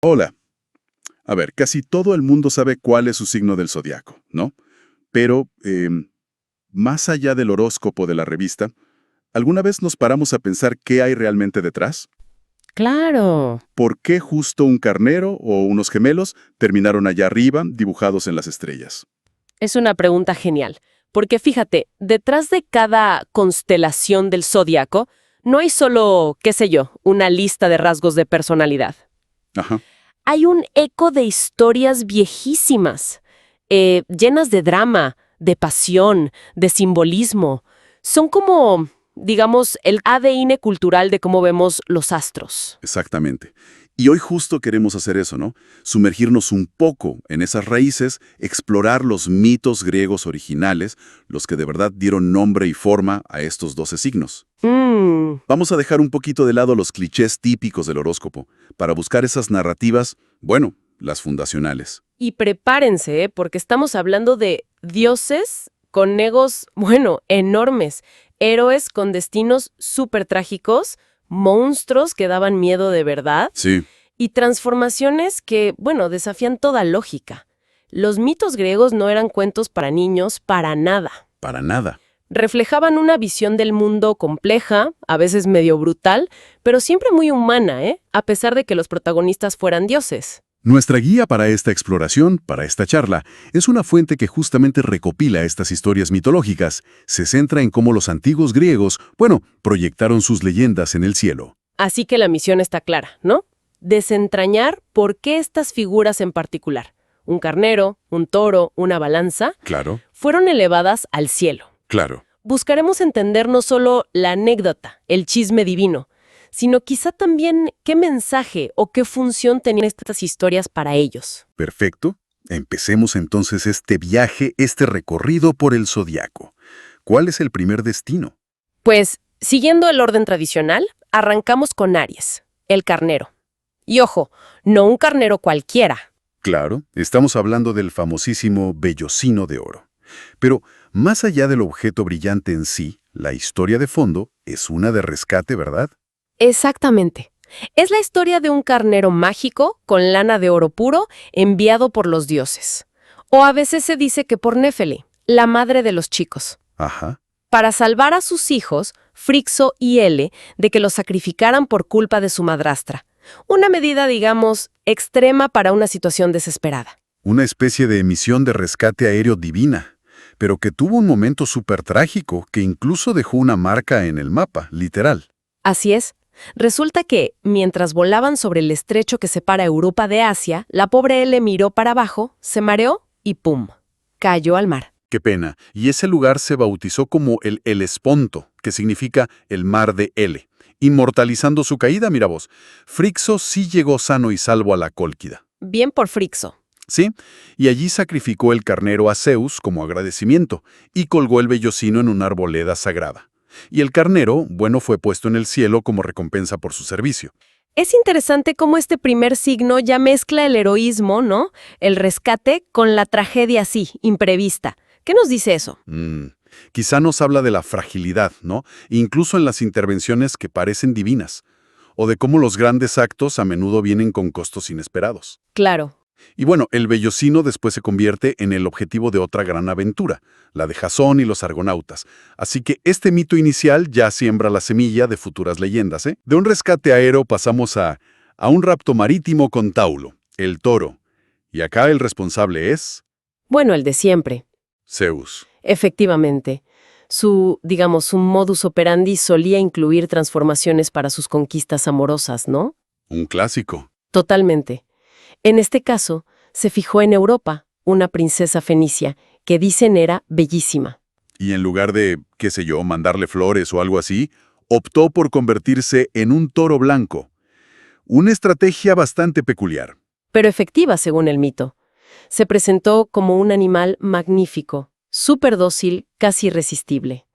Hola. A ver, casi todo el mundo sabe cuál es su signo del zodiaco, ¿no? Pero, más allá del horóscopo de la revista, ¿alguna vez nos paramos a pensar qué hay realmente detrás? Claro, ¿Por qué justo un carnero o unos gemelos terminaron allá arriba, dibujados en las estrellas? es una pregunta genial, porque fíjate, detrás de cada constelación del zodiaco no hay solo, qué sé yo, una lista de rasgos de personalidad. Ajá, Hay un eco de historias viejísimas, llenas de drama, de pasión, de simbolismo. Son como, digamos, el ADN cultural de cómo vemos los astros. exactamente. Y hoy justo queremos hacer eso, ¿no? Sumergirnos un poco en esas raíces, explorar los mitos griegos originales, los que de verdad dieron nombre y forma a estos 12 signos. Mmm. Vamos a dejar un poquito de lado los clichés típicos del horóscopo para buscar esas narrativas, bueno, las fundacionales. Y prepárense, porque estamos hablando de dioses con egos, bueno, enormes, héroes con destinos súper trágicos, monstruos que daban miedo de verdad Sí, y transformaciones que, bueno, desafían toda lógica. Los mitos griegos no eran cuentos para niños para nada. para nada. Reflejaban una visión del mundo compleja, a veces medio brutal, pero siempre muy humana, a pesar de que los protagonistas fueran dioses. Nuestra guía para esta exploración, para esta charla, es una fuente que justamente recopila estas historias mitológicas. Se centra en cómo los antiguos griegos, bueno, proyectaron sus leyendas en el cielo. Así que la misión está clara, ¿no? Desentrañar por qué estas figuras en particular, un carnero, un toro, una balanza, Claro, fueron elevadas al cielo. claro. Buscaremos entender no solo la anécdota, el chisme divino, sino quizá también qué mensaje o qué función tenían estas historias para ellos. Perfecto. Empecemos entonces este viaje, este recorrido por el zodiaco. ¿Cuál es el primer destino? Pues, siguiendo el orden tradicional, arrancamos con Aries, el carnero. Y ojo, no un carnero cualquiera. Claro, estamos hablando del famosísimo vellocino de oro. Pero, más allá del objeto brillante en sí, la historia de fondo es una de rescate, ¿verdad? Exactamente. Es la historia de un carnero mágico con lana de oro puro enviado por los dioses. O a veces se dice que por Néfeli, la madre de los chicos, Ajá. para salvar a sus hijos, Frixo y Ele, de que los sacrificaran por culpa de su madrastra. Una medida, digamos, extrema para una situación desesperada. Una especie de misión de rescate aéreo divina, pero que tuvo un momento súper trágico que incluso dejó una marca en el mapa, literal. Así es. Resulta que, mientras volaban sobre el estrecho que separa Europa de Asia, la pobre Ele miró para abajo, se mareó y ¡pum! Cayó al mar. Qué pena. Y ese lugar se bautizó como el Helesponto, que significa el mar de Ele, inmortalizando su caída, mira vos. Frixo sí llegó sano y salvo a la Cólquida. Bien por Frixo. ¿Sí? Y allí sacrificó el carnero a Zeus como agradecimiento y colgó el vellocino en una arboleda sagrada. Y el carnero, bueno, fue puesto en el cielo como recompensa por su servicio. Es interesante cómo este primer signo ya mezcla el heroísmo, ¿no? El rescate con la tragedia así, imprevista. ¿Qué nos dice eso? Quizá nos habla de la fragilidad, ¿no? Incluso en las intervenciones que parecen divinas, o de cómo los grandes actos a menudo vienen con costos inesperados. Claro. Y bueno, el vellocino después se convierte en el objetivo de otra gran aventura, la de Jasón y los argonautas. Así que este mito inicial ya siembra la semilla de futuras leyendas, ¿eh? De un rescate aéreo pasamos a un rapto marítimo con Taulo, el toro. Y acá el responsable es Bueno, el de siempre. Zeus. Efectivamente. Su modus operandi solía incluir transformaciones para sus conquistas amorosas, ¿no? Un clásico. Totalmente. En este caso, se fijó en Europa, una princesa fenicia, que dicen era bellísima. Y en lugar de, qué sé yo, mandarle flores o algo así, optó por convertirse en un toro blanco. Una estrategia bastante peculiar. Pero efectiva, según el mito. Se presentó como un animal magnífico, súper dócil, casi irresistible.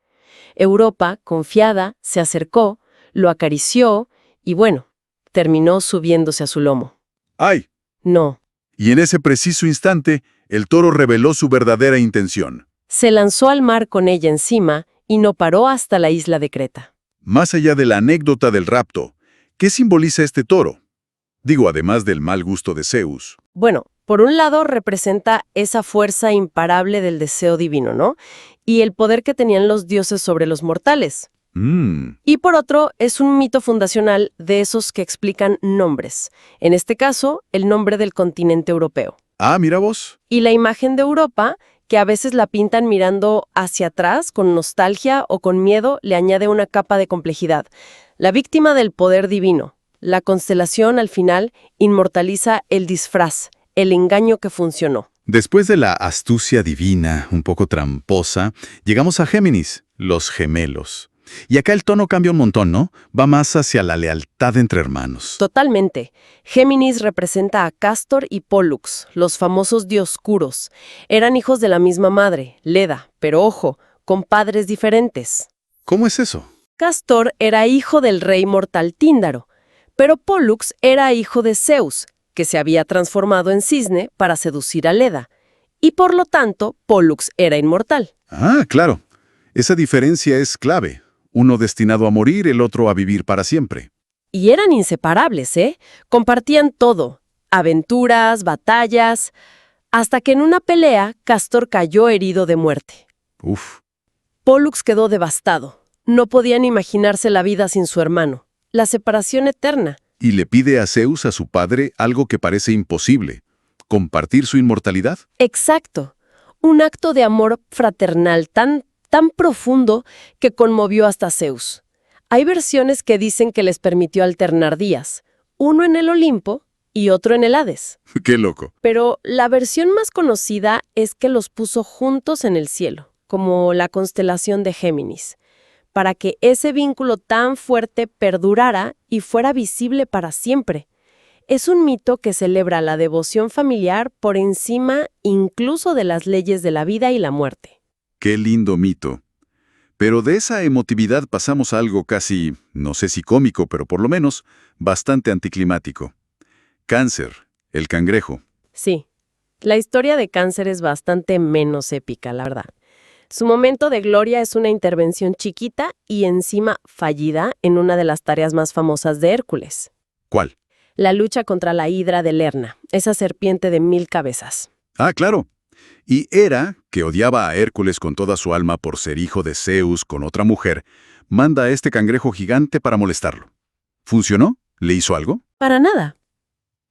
Europa, confiada, se acercó, lo acarició y bueno, terminó subiéndose a su lomo. ¡Ay! No. Y en ese preciso instante, el toro reveló su verdadera intención. Se lanzó al mar con ella encima y no paró hasta la isla de Creta. Más allá de la anécdota del rapto, ¿qué simboliza este toro? Digo, además del mal gusto de Zeus. Bueno, por un lado representa esa fuerza imparable del deseo divino, ¿no? Y el poder que tenían los dioses sobre los mortales. Y por otro, es un mito fundacional de esos que explican nombres. En este caso, el nombre del continente europeo. Ah, mira vos. Y la imagen de Europa, que a veces la pintan mirando hacia atrás, con nostalgia o con miedo, le añade una capa de complejidad. La víctima del poder divino. La constelación, al final, inmortaliza el disfraz, el engaño que funcionó. Después de la astucia divina, un poco tramposa, llegamos a Géminis, los gemelos. Y acá el tono cambia un montón, ¿no? Va más hacia la lealtad entre hermanos. Totalmente. Géminis representa a Cástor y Pólux, los famosos dioscuros. Eran hijos de la misma madre, Leda, pero ojo, con padres diferentes. ¿Cómo es eso? Cástor era hijo del rey mortal Tíndaro, pero Pólux era hijo de Zeus, que se había transformado en cisne para seducir a Leda. Y por lo tanto, Pólux era inmortal. Ah, claro. Esa diferencia es clave. Uno destinado a morir, el otro a vivir para siempre. Y eran inseparables, ¿eh? Compartían todo. Aventuras, batallas, hasta que en una pelea, Cástor cayó herido de muerte. Uf. Pólux quedó devastado. No podían imaginarse la vida sin su hermano. La separación eterna. Y le pide a Zeus, a su padre, algo que parece imposible. ¿Compartir su inmortalidad? Exacto. Un acto de amor fraternal tan profundo que conmovió hasta Zeus. Hay versiones que dicen que les permitió alternar días, uno en el Olimpo y otro en el Hades. ¡Qué loco! Pero la versión más conocida es que los puso juntos en el cielo, como la constelación de Géminis, para que ese vínculo tan fuerte perdurara y fuera visible para siempre. Es un mito que celebra la devoción familiar por encima incluso de las leyes de la vida y la muerte. ¡Qué lindo mito! Pero de esa emotividad pasamos a algo casi, no sé si cómico, pero por lo menos, bastante anticlimático. Cáncer, el cangrejo. Sí, la historia de Cáncer es bastante menos épica, la verdad. Su momento de gloria es una intervención chiquita y encima fallida en una de las tareas más famosas de Hércules. ¿Cuál? La lucha contra la hidra de Lerna, esa serpiente de 1000 cabezas. Ah, claro. Y Hera, que odiaba a Hércules con toda su alma por ser hijo de Zeus con otra mujer, manda a este cangrejo gigante para molestarlo. ¿Funcionó? ¿Le hizo algo? Para nada.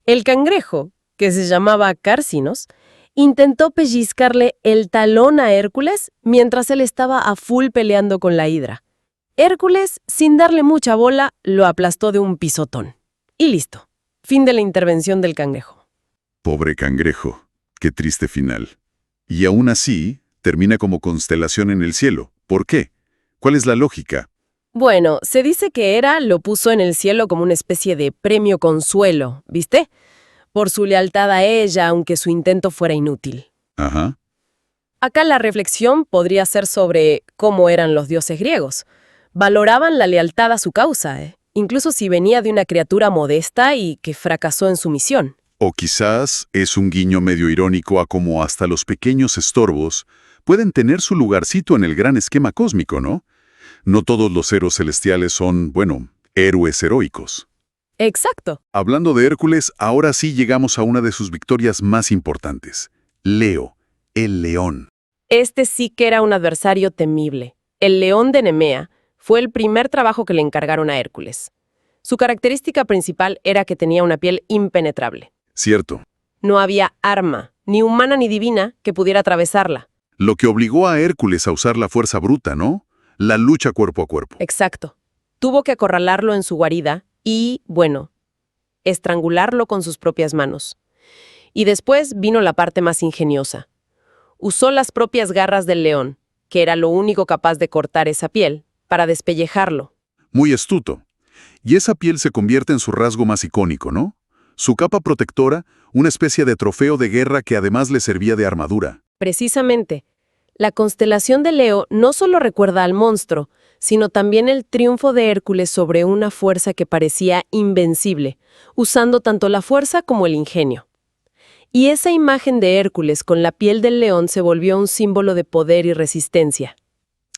El cangrejo, que se llamaba Cárcinos, intentó pellizcarle el talón a Hércules mientras él estaba a full peleando con la hidra. Hércules, sin darle mucha bola, lo aplastó de un pisotón. Y listo. Fin de la intervención del cangrejo. Pobre cangrejo. Qué triste final. Y aún así, termina como constelación en el cielo. ¿Por qué? ¿Cuál es la lógica? Bueno, se dice que Hera lo puso en el cielo como una especie de premio consuelo, ¿viste? Por su lealtad a ella, aunque su intento fuera inútil. Ajá. Acá la reflexión podría ser sobre cómo eran los dioses griegos. Valoraban la lealtad a su causa, incluso si venía de una criatura modesta y que fracasó en su misión. O quizás es un guiño medio irónico a cómo hasta los pequeños estorbos pueden tener su lugarcito en el gran esquema cósmico, ¿no? No todos los héroes celestiales son, bueno, héroes heroicos. Exacto. Hablando de Hércules, ahora sí llegamos a una de sus victorias más importantes. Leo, el león. Este sí que era un adversario temible. El león de Nemea fue el primer trabajo que le encargaron a Hércules. Su característica principal era que tenía una piel impenetrable. Cierto. No había arma, ni humana ni divina, que pudiera atravesarla. Lo que obligó a Hércules a usar la fuerza bruta, ¿no? La lucha cuerpo a cuerpo. Exacto. Tuvo que acorralarlo en su guarida y, bueno, estrangularlo con sus propias manos. Y después vino la parte más ingeniosa. Usó las propias garras del león, que era lo único capaz de cortar esa piel, para despellejarlo. Muy astuto. Y esa piel se convierte en su rasgo más icónico, ¿no? Su capa protectora, una especie de trofeo de guerra que además le servía de armadura. Precisamente, la constelación de Leo no solo recuerda al monstruo, sino también el triunfo de Hércules sobre una fuerza que parecía invencible, usando tanto la fuerza como el ingenio. Y esa imagen de Hércules con la piel del león se volvió un símbolo de poder y resistencia.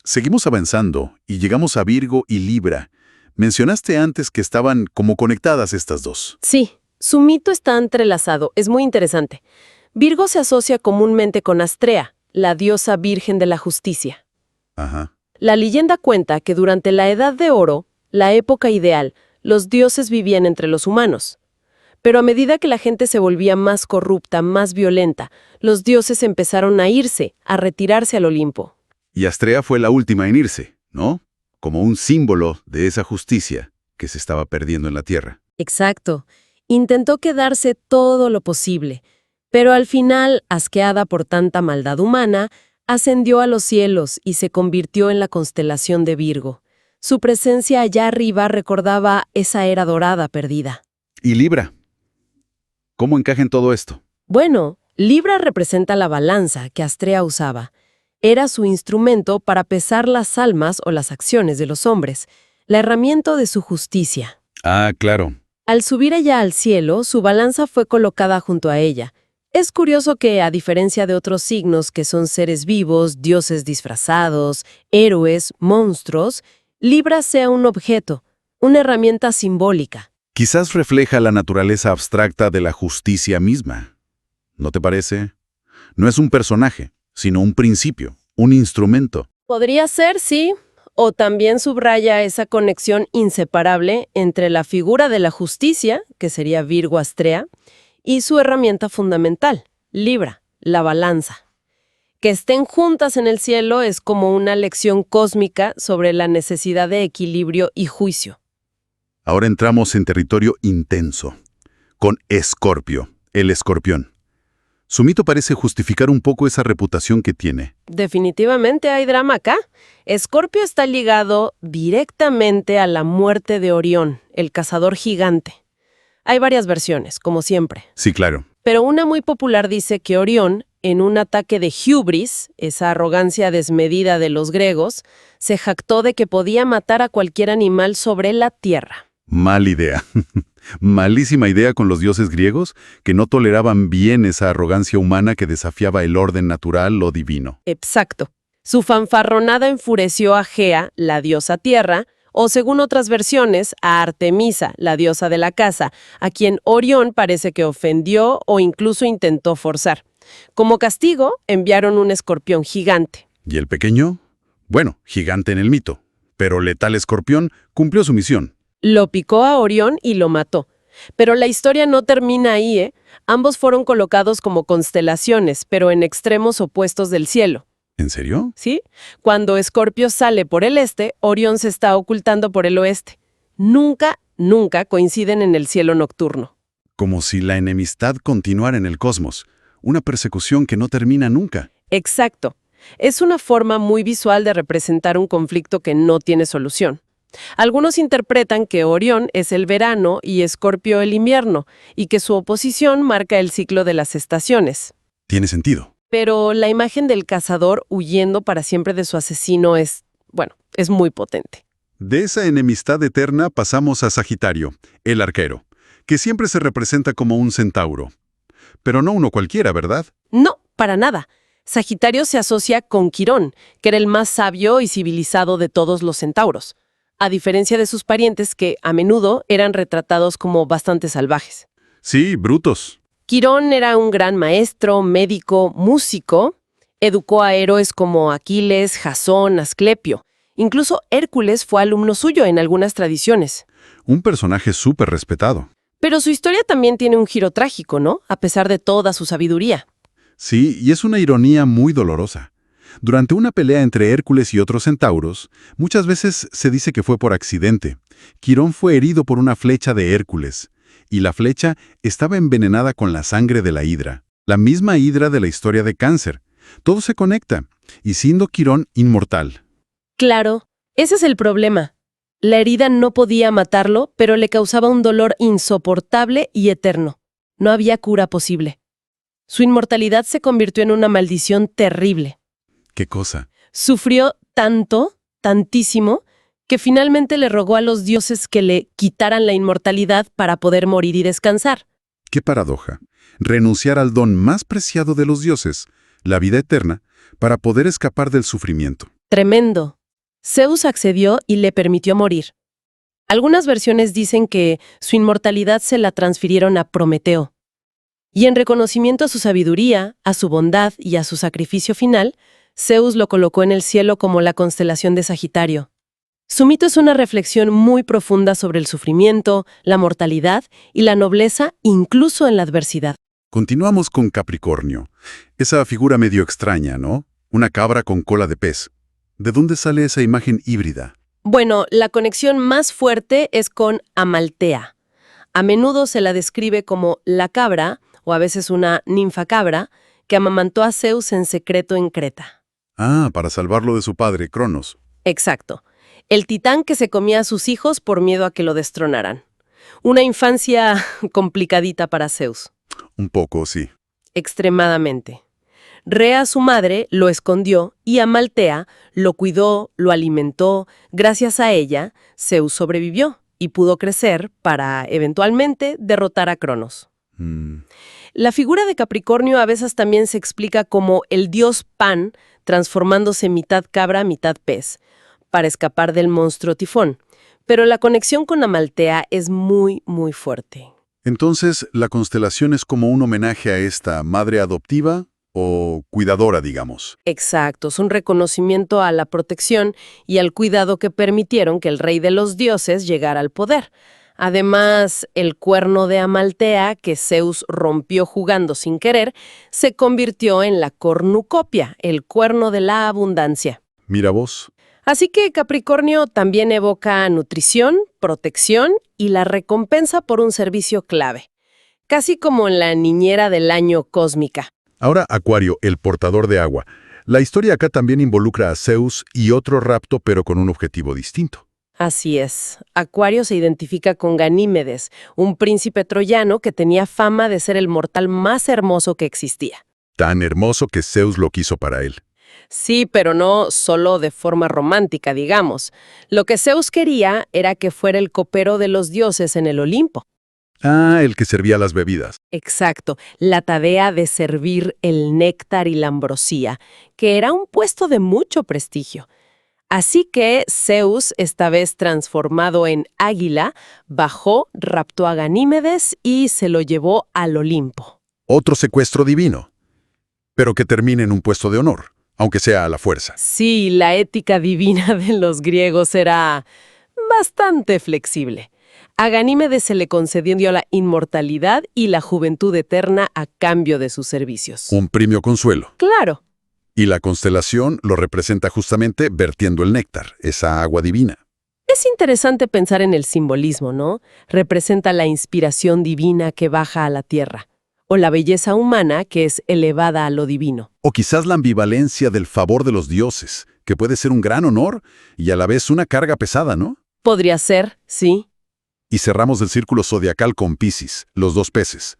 Seguimos avanzando y llegamos a Virgo y Libra. Mencionaste antes que estaban como conectadas estas dos. Sí, Su mito está entrelazado, es muy interesante. Virgo se asocia comúnmente con Astrea, la diosa virgen de la justicia. Ajá. La leyenda cuenta que durante la Edad de Oro, la época ideal, los dioses vivían entre los humanos. Pero a medida que la gente se volvía más corrupta, más violenta, los dioses empezaron a irse, a retirarse al Olimpo. Y Astrea fue la última en irse, ¿no? Como un símbolo de esa justicia que se estaba perdiendo en la Tierra. Exacto. Intentó quedarse todo lo posible, pero al final, asqueada por tanta maldad humana, ascendió a los cielos y se convirtió en la constelación de Virgo. Su presencia allá arriba recordaba esa era dorada perdida. ¿Y Libra? ¿Cómo encaja en todo esto? Bueno, Libra representa la balanza que Astrea usaba. Era su instrumento para pesar las almas o las acciones de los hombres, la herramienta de su justicia. Ah, claro. Al subir ella al cielo, su balanza fue colocada junto a ella. Es curioso que, a diferencia de otros signos que son seres vivos, dioses disfrazados, héroes, monstruos, Libra sea un objeto, una herramienta simbólica. Quizás refleja la naturaleza abstracta de la justicia misma. ¿No te parece? No es un personaje, sino un principio, un instrumento. Podría ser, sí, o también subraya esa conexión inseparable entre la figura de la justicia, que sería Virgo Astrea, y su herramienta fundamental, Libra, la balanza. Que estén juntas en el cielo es como una lección cósmica sobre la necesidad de equilibrio y juicio. Ahora entramos en territorio intenso, con Escorpio, el escorpión. Su mito parece justificar un poco esa reputación que tiene. Definitivamente hay drama acá. Escorpio está ligado directamente a la muerte de Orión, el cazador gigante. Hay varias versiones, como siempre. Sí, claro. Pero una muy popular dice que Orión, en un ataque de hubris, esa arrogancia desmedida de los griegos, se jactó de que podía matar a cualquier animal sobre la tierra. Mal idea. Malísima idea con los dioses griegos, que no toleraban bien esa arrogancia humana que desafiaba el orden natural o divino. Exacto. Su fanfarronada enfureció a Gea, la diosa tierra, o según otras versiones, a Artemisa, la diosa de la caza, a quien Orión parece que ofendió o incluso intentó forzar. Como castigo, enviaron un escorpión gigante. ¿Y el pequeño? Bueno, gigante en el mito, pero letal escorpión cumplió su misión. Lo picó a Orión y lo mató. Pero la historia no termina ahí, ¿eh? Ambos fueron colocados como constelaciones, pero en extremos opuestos del cielo. ¿En serio? ¿Sí? Cuando Escorpio sale por el este, Orión se está ocultando por el oeste. Nunca, nunca coinciden en el cielo nocturno. Como si la enemistad continuara en el cosmos, una persecución que no termina nunca. Exacto. Es una forma muy visual de representar un conflicto que no tiene solución. Algunos interpretan que Orión es el verano y Escorpio el invierno, y que su oposición marca el ciclo de las estaciones. Tiene sentido. Pero la imagen del cazador huyendo para siempre de su asesino es muy potente. De esa enemistad eterna pasamos a Sagitario, el arquero, que siempre se representa como un centauro. Pero no uno cualquiera, ¿verdad? No, para nada. Sagitario se asocia con Quirón, que era el más sabio y civilizado de todos los centauros, a diferencia de sus parientes que, a menudo, eran retratados como bastante salvajes. Sí, brutos. Quirón era un gran maestro, médico, músico. Educó a héroes como Aquiles, Jasón, Asclepio. Incluso Hércules fue alumno suyo en algunas tradiciones. Un personaje súper respetado. Pero su historia también tiene un giro trágico, ¿no? A pesar de toda su sabiduría. Sí, y es una ironía muy dolorosa. Durante una pelea entre Hércules y otros centauros, muchas veces se dice que fue por accidente. Quirón fue herido por una flecha de Hércules, y la flecha estaba envenenada con la sangre de la hidra, la misma hidra de la historia de Cáncer. Todo se conecta, y siendo Quirón inmortal. Claro, ese es el problema. La herida no podía matarlo, pero le causaba un dolor insoportable y eterno. No había cura posible. Su inmortalidad se convirtió en una maldición terrible. ¿Qué cosa? Sufrió tanto, tantísimo, que finalmente le rogó a los dioses que le quitaran la inmortalidad para poder morir y descansar. ¡Qué paradoja! Renunciar al don más preciado de los dioses, la vida eterna, para poder escapar del sufrimiento. Tremendo. Zeus accedió y le permitió morir. Algunas versiones dicen que su inmortalidad se la transfirieron a Prometeo. Y en reconocimiento a su sabiduría, a su bondad y a su sacrificio final, Zeus lo colocó en el cielo como la constelación de Sagitario. Su mito es una reflexión muy profunda sobre el sufrimiento, la mortalidad y la nobleza incluso en la adversidad. Continuamos con Capricornio. Esa figura medio extraña, ¿no? Una cabra con cola de pez. ¿De dónde sale esa imagen híbrida? Bueno, la conexión más fuerte es con Amaltea. A menudo se la describe como la cabra, o a veces una ninfa cabra, que amamantó a Zeus en secreto en Creta. Ah, para salvarlo de su padre, Cronos. Exacto. El titán que se comía a sus hijos por miedo a que lo destronaran. Una infancia complicadita para Zeus. Un poco, sí. Extremadamente. Rea, su madre, lo escondió y Amaltea lo cuidó, lo alimentó. Gracias a ella, Zeus sobrevivió y pudo crecer para, eventualmente, derrotar a Cronos. La figura de Capricornio a veces también se explica como el dios Pan transformándose mitad cabra, mitad pez, para escapar del monstruo Tifón. Pero la conexión con Amaltea es muy, muy fuerte. Entonces, ¿la constelación es como un homenaje a esta madre adoptiva o cuidadora, digamos? Exacto, es un reconocimiento a la protección y al cuidado que permitieron que el rey de los dioses llegara al poder. Además, el cuerno de Amaltea, que Zeus rompió jugando sin querer, se convirtió en la cornucopia, el cuerno de la abundancia. Mira vos. Así que Capricornio también evoca nutrición, protección y la recompensa por un servicio clave, casi como en la niñera del año cósmica. Ahora, Acuario, el portador de agua. La historia acá también involucra a Zeus y otro rapto, pero con un objetivo distinto. Así es. Acuario se identifica con Ganímedes, un príncipe troyano que tenía fama de ser el mortal más hermoso que existía. Tan hermoso que Zeus lo quiso para él. Sí, pero no solo de forma romántica, digamos. Lo que Zeus quería era que fuera el copero de los dioses en el Olimpo. Ah, el que servía las bebidas. Exacto, la tarea de servir el néctar y la ambrosía, que era un puesto de mucho prestigio. Así que Zeus, esta vez transformado en águila, bajó, raptó a Ganímedes y se lo llevó al Olimpo. Otro secuestro divino. Pero que termine en un puesto de honor, aunque sea a la fuerza. Sí, la ética divina de los griegos era bastante flexible. A Ganímedes se le concedió la inmortalidad y la juventud eterna a cambio de sus servicios. Un premio consuelo. Claro. Y la constelación lo representa justamente vertiendo el néctar, esa agua divina. Es interesante pensar en el simbolismo, ¿no? Representa la inspiración divina que baja a la tierra, o la belleza humana que es elevada a lo divino. O quizás la ambivalencia del favor de los dioses, que puede ser un gran honor y a la vez una carga pesada, ¿no? Podría ser, sí. Y cerramos el círculo zodiacal con Piscis, los dos peces.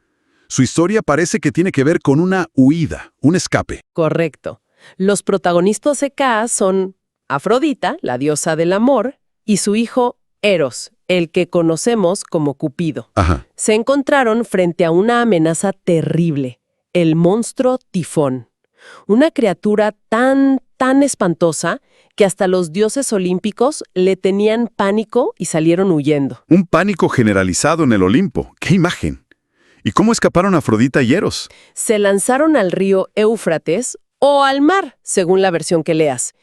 Su historia parece que tiene que ver con una huida, un escape. Correcto. Los protagonistas acá son Afrodita, la diosa del amor, y su hijo Eros, el que conocemos como Cupido. Ajá. Se encontraron frente a una amenaza terrible, el monstruo Tifón. Una criatura tan espantosa que hasta los dioses olímpicos le tenían pánico y salieron huyendo. Un pánico generalizado en el Olimpo. ¡Qué imagen! ¿Y cómo escaparon Afrodita y Eros? Se lanzaron al río Éufrates o al mar, según la versión que leas,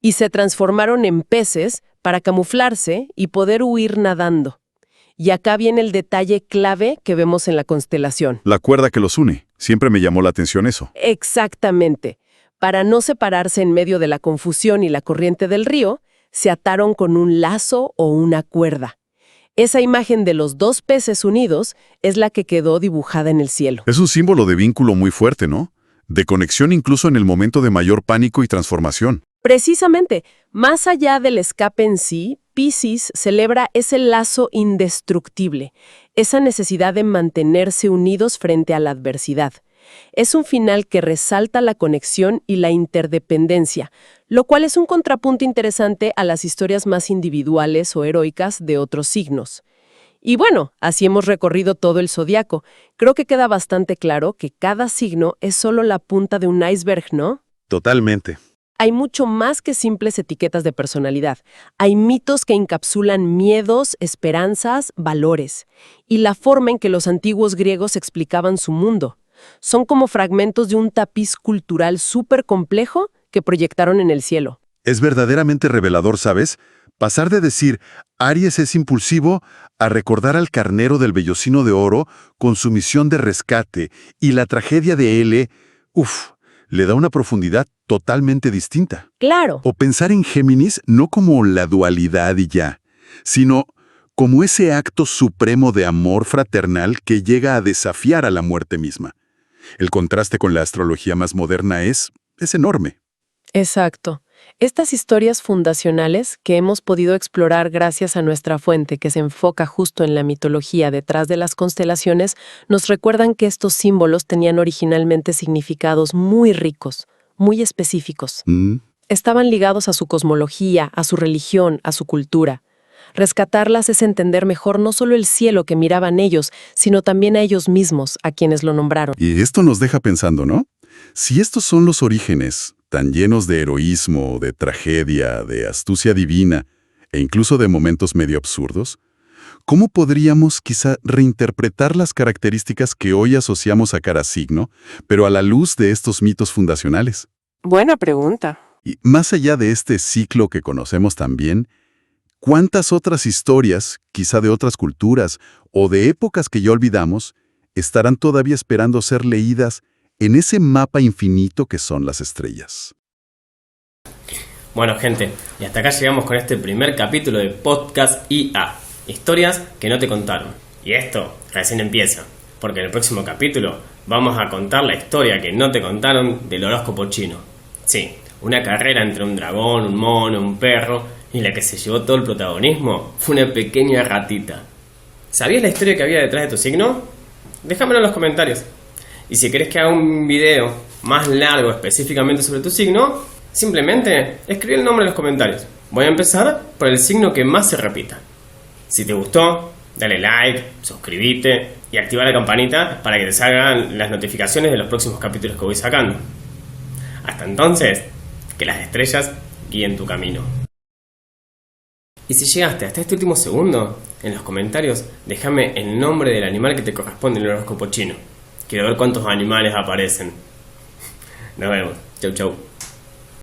y se transformaron en peces para camuflarse y poder huir nadando. Y acá viene el detalle clave que vemos en la constelación. La cuerda que los une. Siempre me llamó la atención eso. Exactamente. Para no separarse en medio de la confusión y la corriente del río, se ataron con un lazo o una cuerda. Esa imagen de los dos peces unidos es la que quedó dibujada en el cielo. Es un símbolo de vínculo muy fuerte, ¿no? De conexión incluso en el momento de mayor pánico y transformación. Precisamente, más allá del escape en sí, Piscis celebra ese lazo indestructible, esa necesidad de mantenerse unidos frente a la adversidad. Es un final que resalta la conexión y la interdependencia, lo cual es un contrapunto interesante a las historias más individuales o heroicas de otros signos. Y bueno, así hemos recorrido todo el zodiaco. Creo que queda bastante claro que cada signo es solo la punta de un iceberg, ¿no? Totalmente. Hay mucho más que simples etiquetas de personalidad. Hay mitos que encapsulan miedos, esperanzas, valores, y la forma en que los antiguos griegos explicaban su mundo. Son como fragmentos de un tapiz cultural súper complejo que proyectaron en el cielo. Es verdaderamente revelador, ¿sabes? Pasar de decir Aries es impulsivo a recordar al carnero del vellocino de oro con su misión de rescate y la tragedia de L, le da una profundidad totalmente distinta. Claro. O pensar en Géminis no como la dualidad y ya, sino como ese acto supremo de amor fraternal que llega a desafiar a la muerte misma. El contraste con la astrología más moderna es enorme. Exacto. Estas historias fundacionales que hemos podido explorar gracias a nuestra fuente que se enfoca justo en la mitología detrás de las constelaciones, nos recuerdan que estos símbolos tenían originalmente significados muy ricos, muy específicos. Estaban ligados a su cosmología, a su religión, a su cultura. Rescatarlas es entender mejor no solo el cielo que miraban ellos, sino también a ellos mismos, a quienes lo nombraron. Y esto nos deja pensando, ¿no? Si estos son los orígenes, tan llenos de heroísmo, de tragedia, de astucia divina, e incluso de momentos medio absurdos, ¿cómo podríamos quizá reinterpretar las características que hoy asociamos a cada signo, pero a la luz de estos mitos fundacionales? Buena pregunta. Y más allá de este ciclo que conocemos también, ¿cuántas otras historias, quizá de otras culturas o de épocas que ya olvidamos, estarán todavía esperando ser leídas en ese mapa infinito que son las estrellas? Bueno, gente, y hasta acá llegamos con este primer capítulo de Podcast IA. Historias que no te contaron. Y esto recién empieza, porque en el próximo capítulo vamos a contar la historia que no te contaron del horóscopo chino. Sí, una carrera entre un dragón, un mono, un perro, y la que se llevó todo el protagonismo fue una pequeña ratita. ¿Sabías la historia que había detrás de tu signo? Déjamelo en los comentarios. Y si querés que haga un video más largo específicamente sobre tu signo, simplemente escribe el nombre en los comentarios. Voy a empezar por el signo que más se repita. Si te gustó, dale like, suscríbete y activa la campanita para que te salgan las notificaciones de los próximos capítulos que voy sacando. Hasta entonces, que las estrellas guíen tu camino. Y si llegaste hasta este último segundo, en los comentarios déjame el nombre del animal que te corresponde en el horóscopo chino. Quiero ver cuántos animales aparecen. Nos vemos. Chau, chau.